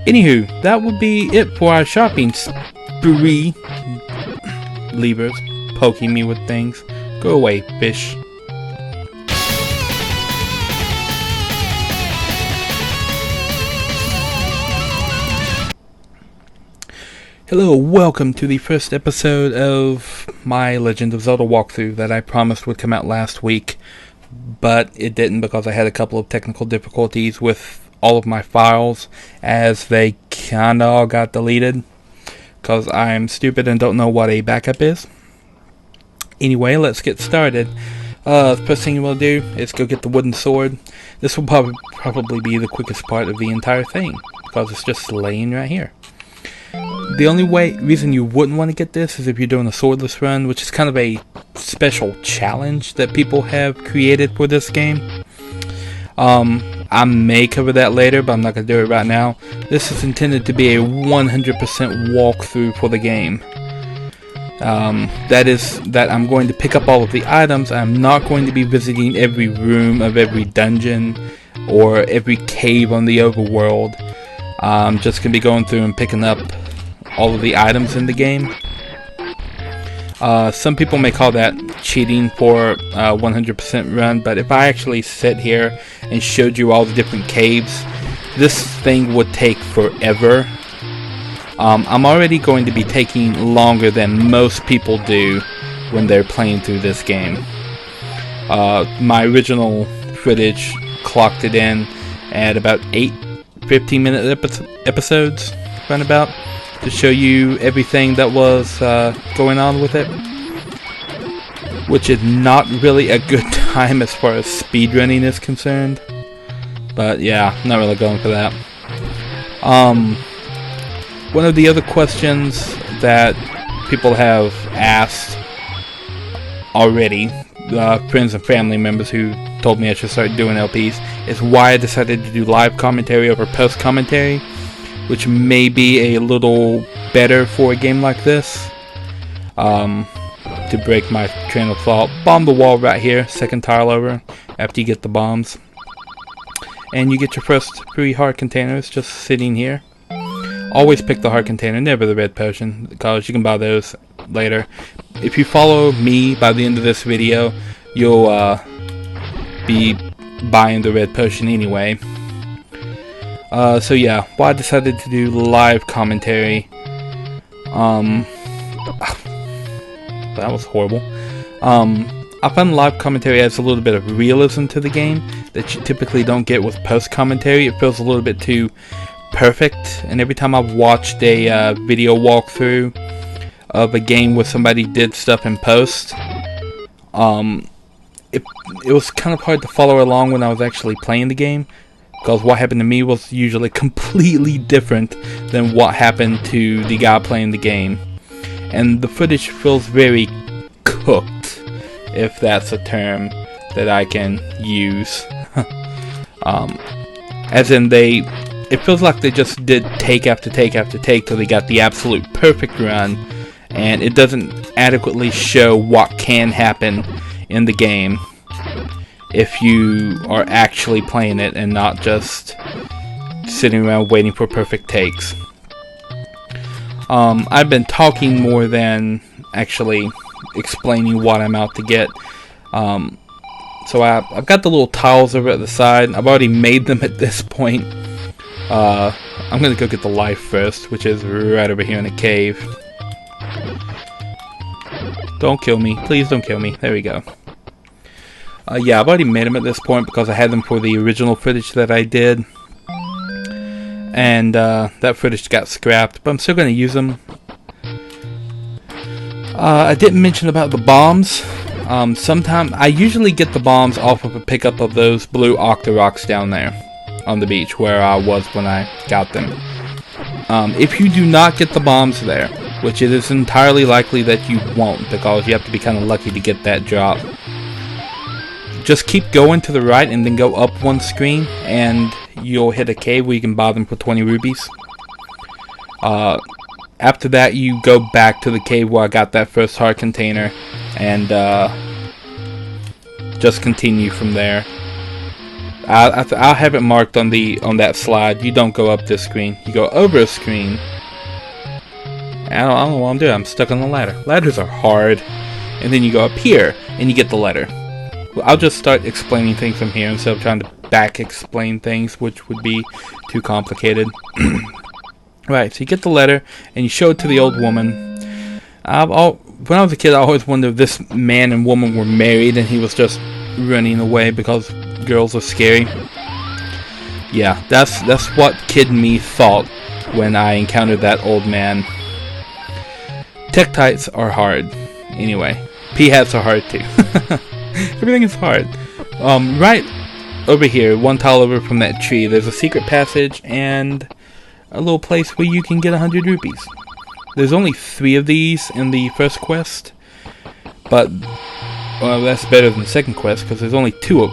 Anywho, that would be it for our shopping spree. Levers poking me with things. Go away, fish. Hello, welcome to the first episode of my Legend of Zelda walkthrough that I promised would come out last week, but it didn't because I had a couple of technical difficulties with all of my files, as they kinda all got deleted, because I'm stupid and don't know what a backup is. Anyway, let's get started. The first thing you want to do is go get the wooden sword. This will probably be the quickest part of the entire thing, because it's just laying right here. The only reason you wouldn't want to get this is if you're doing a swordless run, which is kind of a special challenge that people have created for this game. I may cover that later, but I'm not going to do it right now. This is intended to be a 100% walkthrough for the game. That is that I'm going to pick up all of the items. I'm not going to be visiting every room of every dungeon or every cave on the overworld. I'm just going to be going through and picking up all of the items in the game. Some people may call that cheating for 100% run, but if I actually sit here and showed you all the different caves, this thing would take forever. I'm already going to be taking longer than most people do when they're playing through this game. My original footage clocked it in at about 8 15-minute episodes, roundabout, to show you everything that was going on with it, which is not really a good time as far as speedrunning is concerned. But yeah, not really going for that. One of the other questions that people have asked already, friends and family members who told me I should start doing LPs, is why I decided to do live commentary over post commentary, which may be a little better for a game like this. To break my train of thought, bomb the wall right here, second tile over, after you get the bombs. And you get your first 3 heart containers just sitting here. Always pick the heart container, never the red potion, because you can buy those later. If you follow me by the end of this video, you'll be buying the red potion anyway. So yeah, why I decided to do live commentary. That was horrible. I find live commentary adds a little bit of realism to the game that you typically don't get with post commentary. It feels a little bit too perfect, and every time I've watched a video walkthrough of a game where somebody did stuff in post, it was kind of hard to follow along when I was actually playing the game, because what happened to me was usually completely different than what happened to the guy playing the game. And the footage feels very cooked, if that's a term that I can use. As in, it feels like they just did take after take after take till they got the absolute perfect run, and it doesn't adequately show what can happen in the game if you are actually playing it and not just sitting around waiting for perfect takes. I've been talking more than actually explaining what I'm out to get. So I've got the little tiles over at the side. I've already made them at this point. I'm gonna go get the life first, which is right over here in the cave. Don't kill me. Please don't kill me. There we go. Yeah, I've already made them at this point because I had them for the original footage that I did. And that footage got scrapped, but I'm still going to use them. I didn't mention about the bombs. Sometimes I usually get the bombs off of a pickup of those blue Octoroks down there on the beach where I was when I got them. If you do not get the bombs there, which it is entirely likely that you won't, because you have to be kind of lucky to get that drop, just keep going to the right and then go up one screen and you'll hit a cave where you can buy them for 20 rubies. After that, you go back to the cave where I got that first heart container and just continue from there. I'll have it marked on that slide. You don't go up this screen. You go over a screen. I don't know what I'm doing. I'm stuck on the ladder. Ladders are hard. And then you go up here and you get the letter. Well, I'll just start explaining things from here instead of trying to back explain things, which would be too complicated. Right, so you get the letter and you show it to the old woman. When I was a kid, I always wondered if this man and woman were married and he was just running away because girls are scary. Yeah, that's what kid me thought when I encountered that old man. Tektites are hard. Anyway, P-hats are hard too. Everything is hard. Right over here, one tile over from that tree, there's a secret passage and a little place where you can get 100 rupees. There's only 3 of these in the first quest, but well, that's better than the second quest because there's only 2 of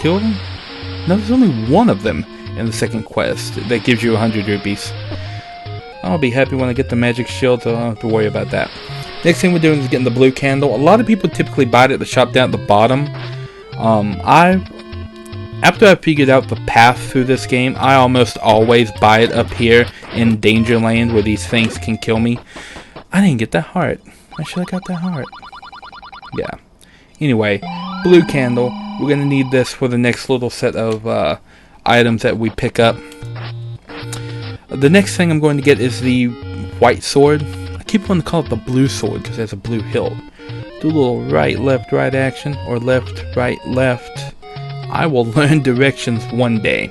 them. No, there's only 1 of them in the second quest that gives you 100 rupees. I'll be happy when I get the magic shield, so I don't have to worry about that. Next thing we're doing is getting the blue candle. A lot of people typically buy it at the shop down at the bottom. After I figured out the path through this game, I almost always buy it up here in Danger Land where these things can kill me. I didn't get that heart. I should have got that heart. Yeah. Anyway, blue candle. We're going to need this for the next little set of items that we pick up. The next thing I'm going to get is the white sword. I keep wanting to call it the blue sword because it has a blue hilt. Do a little right, left action, or left, right, left. I will learn directions one day.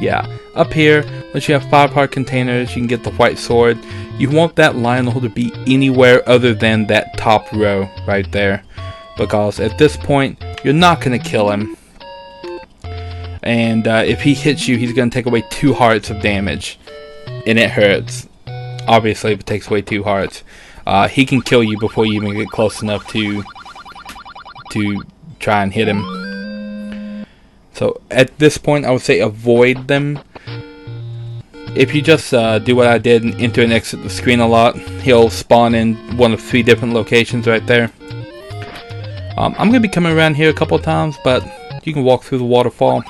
Yeah, up here, once you have 5 heart containers, you can get the white sword. You want that lion holder to be anywhere other than that top row right there. Because at this point, you're not going to kill him. And if he hits you, he's going to take away 2 hearts of damage. And it hurts. Obviously, if it takes away 2 hearts. He can kill you before you even get close enough to try and hit him. So at this point, I would say avoid them. If you just do what I did and enter and exit the screen a lot, he'll spawn in one of 3 different locations right there. I'm going to be coming around here a couple of times, but you can walk through the waterfall.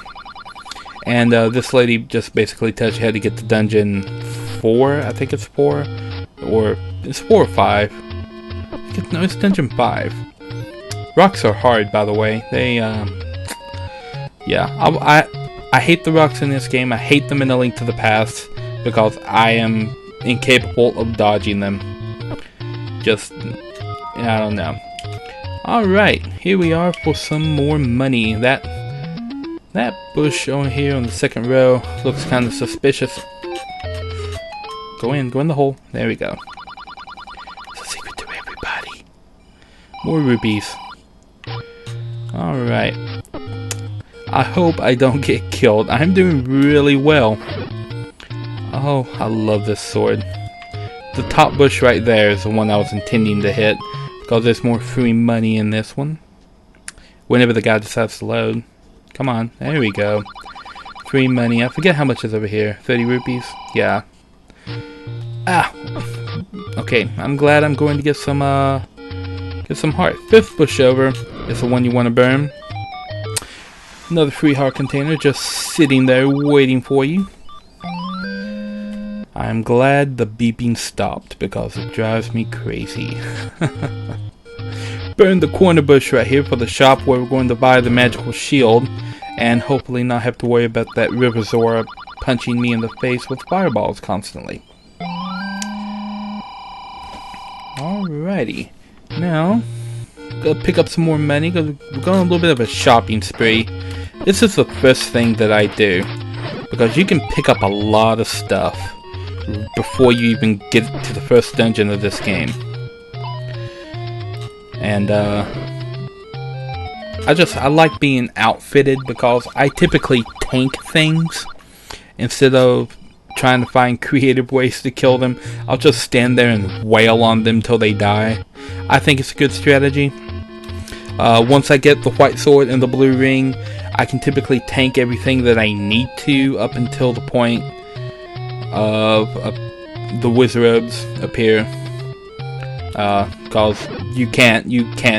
And this lady just basically tells you how to get to dungeon 4. I think it's 4. Or it's 4 or 5. No, it's dungeon 5. Rocks are hard, by the way. They, yeah, I hate the rocks in this game. I hate them in A Link to the Past because I am incapable of dodging them. Just, I don't know. Alright, here we are for some more money. That bush over here on the second row looks kind of suspicious. Go in the hole. There we go. It's a secret to everybody. More rupees. Alright. I hope I don't get killed. I'm doing really well. Oh, I love this sword. The top bush right there is the one I was intending to hit, because there's more free money in this one. Whenever the guy decides to load. Come on, there we go. Free money. I forget how much is over here. 30 rupees? Yeah. Ah! Okay, I'm glad I'm going to get some heart. 5th bush over is the one you want to burn. Another free heart container just sitting there waiting for you. I'm glad the beeping stopped because it drives me crazy. Burn the corner bush right here for the shop where we're going to buy the magical shield and hopefully not have to worry about that River Zora punching me in the face with fireballs constantly. Alrighty. Now, go pick up some more money. We're going on a little bit of a shopping spree. This is the first thing that I do, because you can pick up a lot of stuff before you even get to the first dungeon of this game. And I like being outfitted because I typically tank things instead of trying to find creative ways to kill them. I'll just stand there and wail on them till they die. I think it's a good strategy. Once I get the white sword and the blue ring, I can typically tank everything that I need to up until the point of the wizards appear. Because you can't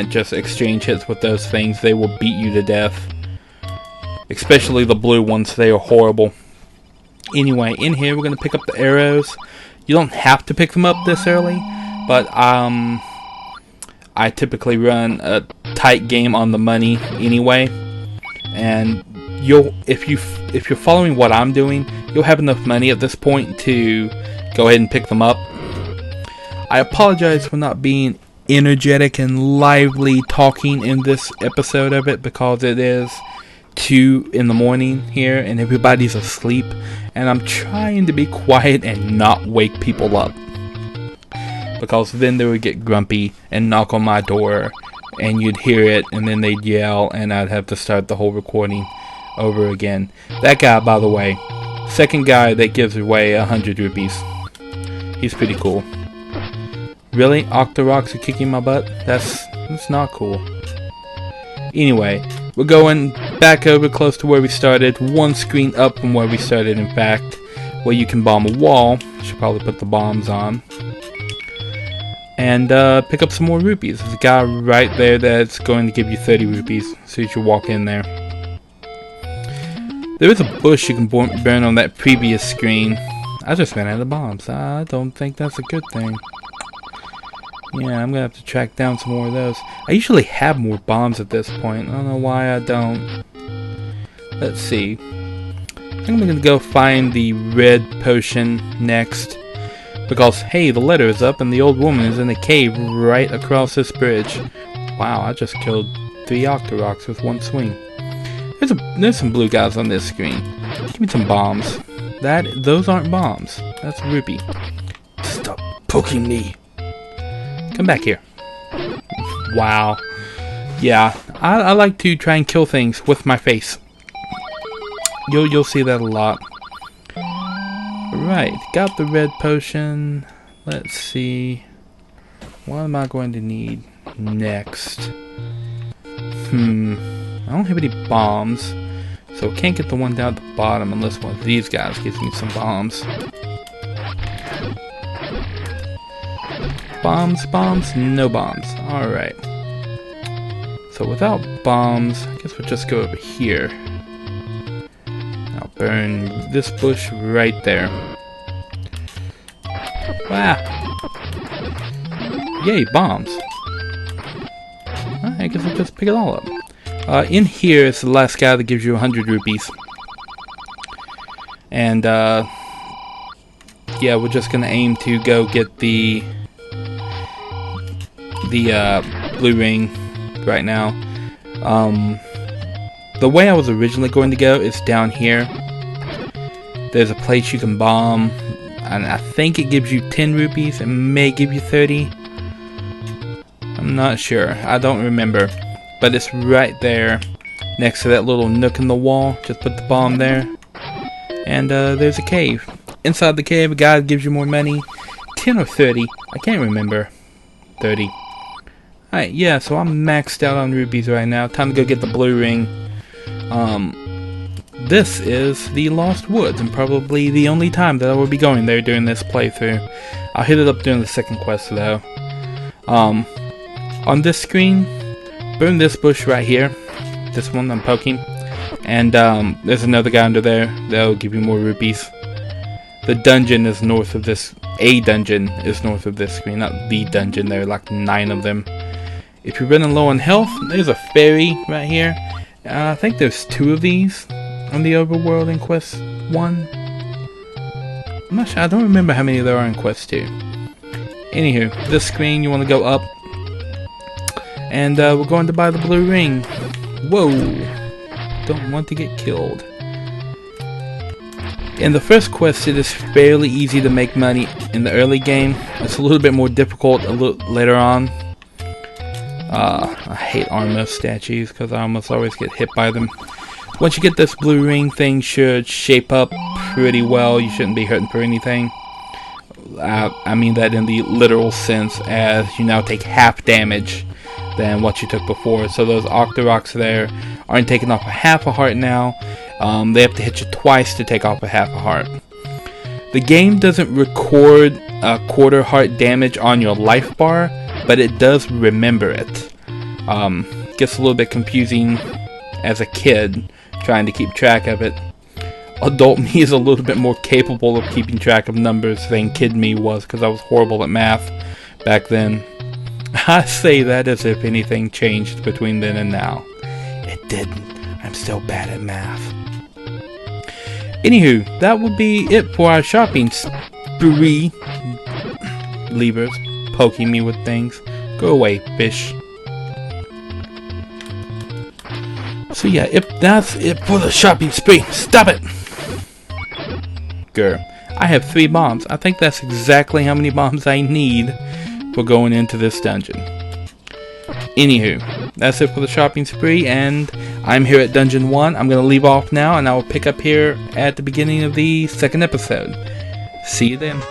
just exchange hits with those things. They will beat you to death. Especially the blue ones, they are horrible. Anyway, in here we're going to pick up the arrows. You don't have to pick them up this early, but I typically run a tight game on the money anyway. And if you're following what I'm doing, you'll have enough money at this point to go ahead and pick them up. I apologize for not being energetic and lively talking in this episode of it, because it is 2 in the morning here and everybody's asleep, and I'm trying to be quiet and not wake people up, because then they would get grumpy and knock on my door and you'd hear it, and then they'd yell and I'd have to start the whole recording over again. That guy, by the way, second guy that gives away 100 rupees, he's pretty cool. Really? Octoroks are kicking my butt? That's not cool. Anyway, we're going back over close to where we started. One screen up from where we started, in fact, where you can bomb a wall. Should probably put the bombs on. And pick up some more rupees. There's a guy right there that's going to give you 30 rupees as soon as you walk in there. There is a bush you can burn on that previous screen. I just ran out of bombs. I don't think that's a good thing. Yeah, I'm gonna have to track down some more of those. I usually have more bombs at this point. I don't know why I don't. Let's see. I think I'm gonna go find the red potion next, because hey, the letter is up and the old woman is in a cave right across this bridge. Wow, I just killed 3 Octoroks with one swing. There's some blue guys on this screen. Give me some bombs. Those aren't bombs. That's a rupee. Stop poking me. Come back here. Wow. Yeah, I like to try and kill things with my face. You'll see that a lot. Right, got the red potion. Let's see. What am I going to need next? I don't have any bombs, so I can't get the one down at the bottom unless one of these guys gives me some bombs. Bombs, no bombs. Alright. So without bombs, I guess we'll just go over here. I'll burn this bush right there. Wow. Yay, bombs. I guess I'll just pick it all up. In here is the last guy that gives you 100 rupees. And, yeah, we're just gonna aim to go get the blue ring right now. The way I was originally going to go is down here. There's a place you can bomb, and I think it gives you 10 rupees. It may give you 30. I'm not sure. I don't remember. But it's right there next to that little nook in the wall. Just put the bomb there. And there's a cave. Inside the cave, a guy gives you more money. 10 or 30. I can't remember. 30. Alright, yeah, so I'm maxed out on rupees right now. Time to go get the blue ring. This is the Lost Woods, and probably the only time that I will be going there during this playthrough. I'll hit it up during the second quest, though. On this screen, burn this bush right here. This one I'm poking. And there's another guy under there that'll give you more rupees. The dungeon is north of this. A dungeon is north of this screen, not the dungeon. There are like 9 of them. If you're running low on health, there's a fairy right here. I think there's 2 of these on the overworld in quest 1. I'm not sure. I don't remember how many there are in quest 2. Anywho, this screen you want to go up. And we're going to buy the blue ring. Whoa! Don't want to get killed. In the first quest, it is fairly easy to make money in the early game. It's a little bit more difficult a little later on. I hate Armos statues because I almost always get hit by them. Once you get this blue ring, things should shape up pretty well. You shouldn't be hurting for anything. I mean that in the literal sense, as you now take half damage than what you took before. So those Octoroks there aren't taking off a half a heart now. They have to hit you twice to take off a half a heart. The game doesn't record a quarter heart damage on your life bar, but it does remember it. Gets a little bit confusing as a kid trying to keep track of it. Adult me is a little bit more capable of keeping track of numbers than kid me was, because I was horrible at math back then. I say that as if anything changed between then and now. It didn't. I'm still bad at math. Anywho, that would be it for our shopping spree. Levers poking me with things. Go away, fish. So yeah, if that's it for the shopping spree. Stop it! Grr. I have 3 bombs. I think that's exactly how many bombs I need for going into this dungeon. Anywho, that's it for the shopping spree, and I'm here at Dungeon 1. I'm going to leave off now, and I will pick up here at the beginning of the second episode. See you then.